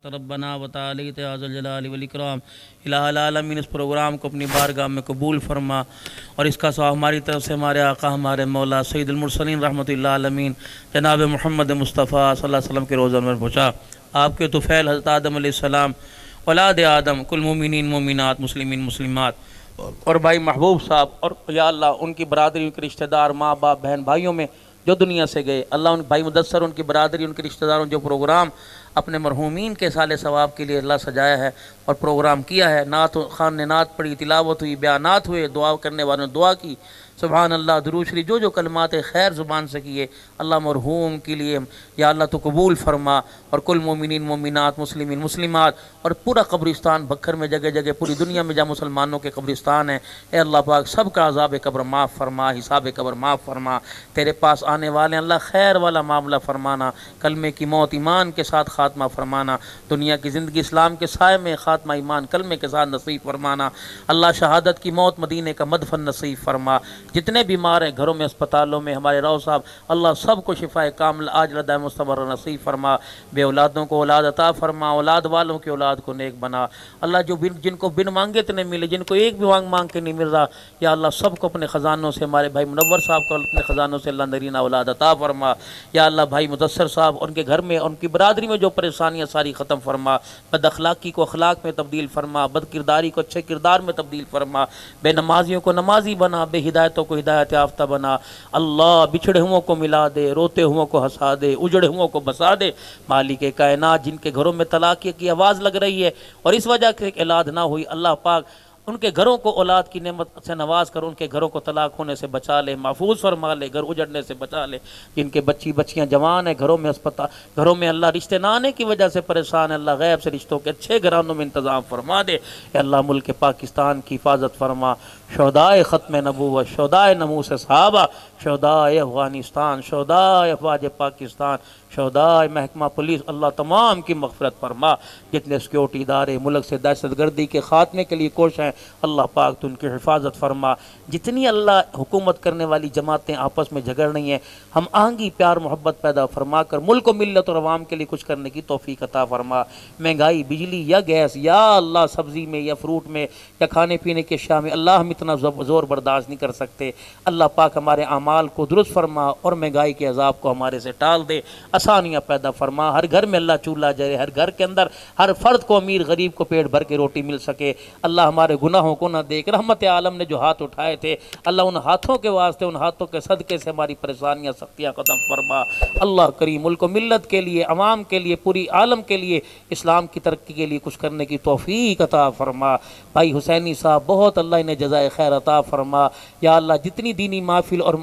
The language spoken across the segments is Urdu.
ربنا و تعالی عز الجلال والاکرام الہ العالمین اس پروگرام کو اپنی بارگاہ میں قبول فرما اور اس کا ثواب ہماری طرف سے ہمارے آقا ہمارے مولا سید المرسلین رحمۃ اللہ عالمین جناب محمد مصطفیٰ صلی اللہ علیہ وسلم کے روزہ میں پہنچا۔ آپ کے طفیل حضرت آدم علیہ السلام اولاد آدم کل مومنین مومنات مسلمین مسلمات اور بھائی محبوب صاحب اور یا اللہ ان کی برادری کے رشتہ دار ماں باپ بہن بھائیوں میں جو دنیا سے گئے، اللہ ان بھائی مدثر ان کی برادری ان کے رشتہ داروں جو پروگرام اپنے مرحومین کے سال ثواب کے لیے اللہ سجایا ہے اور پروگرام کیا ہے، نعت خان نے نعت پڑھی، تلاوت ہوئی، بیانات ہوئے، دعا کرنے والوں نے دعا کی، سبحان اللہ درود شریف جو کلمات خیر زبان سے کیے، اللہ مرحوم کے لیے یا اللہ تو قبول فرما اور کل مومنین مومنات مسلمین مسلمات اور پورا قبرستان بکھر میں جگہ جگہ پوری دنیا میں جہاں مسلمانوں کے قبرستان ہیں، اے اللہ پاک سب کا عذاب قبر معاف فرما، حساب قبر معاف فرما، تیرے پاس آنے والے اللہ خیر والا معاملہ فرمانا، کلمے کی موت ایمان کے ساتھ خاتمہ فرمانا، دنیا کی زندگی اسلام کے سائے میں خاتمہ ایمان کلمے کے ساتھ نصیب فرمانا، اللہ شہادت کی موت مدینے کا مدفن نصیب فرما، جتنے بیمار ہیں گھروں میں اسپتالوں میں ہمارے رو صاحب اللہ سب کو شفاء کامل عاجلہ دائم مستمر نصیب فرما، بے اولادوں کو اولاد عطا فرما، اولاد والوں کی اولاد کو نیک بنا، اللہ جو جن کو بن مانگے اتنے ملے، جن کو ایک بھی مانگ کے نہیں مل رہا یا اللہ سب کو اپنے خزانوں سے، ہمارے بھائی منور صاحب کو اپنے خزانوں سے اللہ نرینہ اولاد عطا فرما، یا اللہ بھائی مدثر صاحب ان کے گھر میں ان کی برادری میں جو پریشانیاں ساری ختم فرما، بد اخلاقی کو اخلاق میں تبدیل فرما، بد کرداری کو اچھے کردار میں تبدیل فرما، بے نمازیوں کو نمازی بنا، بے ہدایتوں کو ہدایت یافتہ بنا، اللہ بچھڑے ہوں کو ملا دے، روتے ہوں کو ہنسا دے، اجڑے ہوں کو بسا دے، مالک کائنات جن کے گھروں میں طلاق کی آواز لگ رہی ہے اور اس وجہ سے اولاد نہ ہوئی، اللہ پاک ان کے گھروں کو اولاد کی نعمت سے نواز کر ان کے گھروں کو طلاق ہونے سے بچا لے، محفوظ فرما لے، گھر اجڑنے سے بچا لے، جن کے بچیاں جوان ہیں گھروں میں گھروں میں اللہ رشتے نہ آنے کی وجہ سے پریشان ہے، اللہ غیب سے رشتوں کے اچھے گھرانوں میں انتظام فرما دے، اے اللہ ملک پاکستان کی حفاظت فرما، شہدائے ختم نبوت، شہدائے نموس صحابہ، شہدائے افغانستان، شہدائے افواج پاکستان، شہدائے محکمہ پولیس، اللہ تمام کی مغفرت فرما، جتنے سیکیورٹی ادارے ملک سے دہشت گردی کے خاتمے کے لیے کوشش ہیں اللہ پاک تو ان کی حفاظت فرما، جتنی اللہ حکومت کرنے والی جماعتیں آپس میں جھگڑ رہی ہیں ہم آہنگی پیار محبت پیدا فرما کر ملک و ملت اور عوام کے لیے کچھ کرنے کی توفیق عطا فرما، مہنگائی بجلی یا گیس یا اللہ سبزی میں یا فروٹ میں یا کھانے پینے کے اشیاء میں اللہ ہم اتنا زور برداشت نہیں کر سکتے، اللہ پاک ہمارے اعمال کو درست فرما اور مہنگائی کے عذاب کو ہمارے سے ٹال دے، آسانیاں پیدا فرما، ہر گھر میں اللہ چولہا جلے، ہر گھر کے اندر ہر فرد کو امیر غریب کو پیٹ بھر کے روٹی مل سکے، اللہ ہمارے گناہوں کو نہ دیکھ، رحمت عالم نے جو ہاتھ اٹھائے تھے اللہ ان ہاتھوں کے واسطے ان ہاتھوں کے صدقے سے ہماری پریشانیاں سختیاں ختم فرما، اللہ کریم ملک و ملت کے لیے عوام کے لیے پوری عالم کے لیے اسلام کی ترقی کے لیے کچھ کرنے کی توفیق عطا فرما، بھائی حسینی صاحب بہت اللہ انہیں جزائے خیر عطا فرما، یا اللہ جتنی دینی محفل اور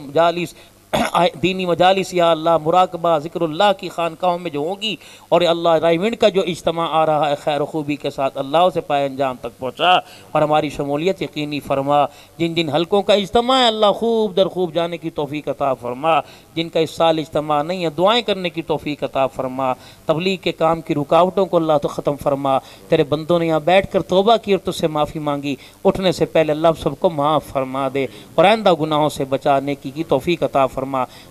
دینی مجالس یا اللہ مراقبہ ذکر اللہ کی خانقاہوں میں جو ہوگی اور اللہ رائیونڈ کا جو اجتماع آ رہا ہے خیر و خوبی کے ساتھ اللہ اسے پائے انجام تک پہنچا اور ہماری شمولیت یقینی فرما، جن جن حلقوں کا اجتماع ہے اللہ خوب در خوب جانے کی توفیق عطا فرما، جن کا اس سال اجتماع نہیں ہے دعائیں کرنے کی توفیق عطا فرما، تبلیغ کے کام کی رکاوٹوں کو اللہ تو ختم فرما، تیرے بندوں نے یہاں بیٹھ کر توبہ کی اور تجھ سے معافی مانگی، اٹھنے سے پہلے اللہ سب کو معاف فرما دے اور آئندہ گناہوں سے بچانے کی توفیق عطا فرما،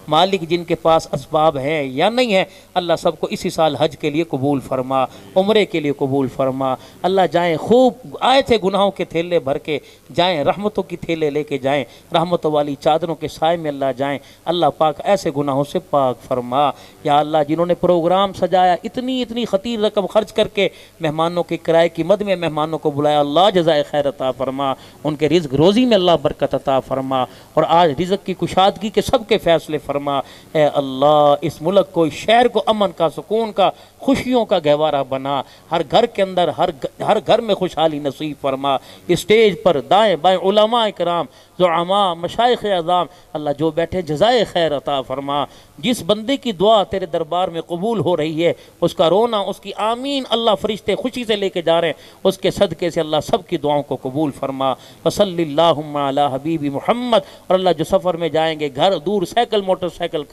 مالک جن کے پاس اسباب ہیں یا نہیں ہے اللہ سب کو اسی سال حج کے لیے قبول فرما، عمرے کے لیے قبول فرما، اللہ جائیں خوب آئے تھے گناہوں کے تھیلے بھر کے جائیں، رحمتوں کی تھیلے لے کے جائیں، رحمتوں والی چادروں کے سائے میں اللہ جائیں، اللہ پاک ایسے گناہوں سے پاک فرما، یا اللہ جنہوں نے پروگرام سجایا اتنی خطیر رقم خرچ کر کے مہمانوں کے کرائے کی مد میں مہمانوں کو بلایا اللہ جزائے خیر عطا فرما، ان کے رزق روزی میں اللہ برکت عطا فرما اور آج رزق کی کشادگی کے سب کے فیصلے فرما، اے اللہ اس ملک کو اس شہر کو امن کا سکون کا خوشیوں کا گہوارہ بنا، ہر گھر کے اندر ہر گھر میں خوشحالی نصیب فرما، اسٹیج پر دائیں بائیں علماء کرام زعماء مشائخ اعظام اللہ جو بیٹھے جزائے خیر عطا فرما، جس بندے کی دعا تیرے دربار میں قبول ہو رہی ہے اس کا رونا اس کی آمین اللہ فرشتے خوشی سے لے کے جا رہے ہیں، اس کے صدقے سے اللہ سب کی دعاؤں کو قبول فرما، وصلی اللہم علی حبیب محمد، اور اللہ جو سفر میں جائیں گے گھر دور سائیکل موٹر سائیکل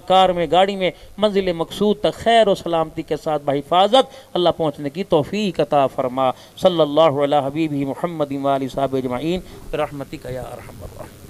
کار میں گاڑی میں منزل مقصود تک خیر و سلامتی کے ساتھ بحفاظت اللہ پہنچنے کی توفیق عطا فرما، صلی اللہ علی حبیب محمد و آلہ وصحبہ اجمعین برحمتک یا ارحم الراحمین۔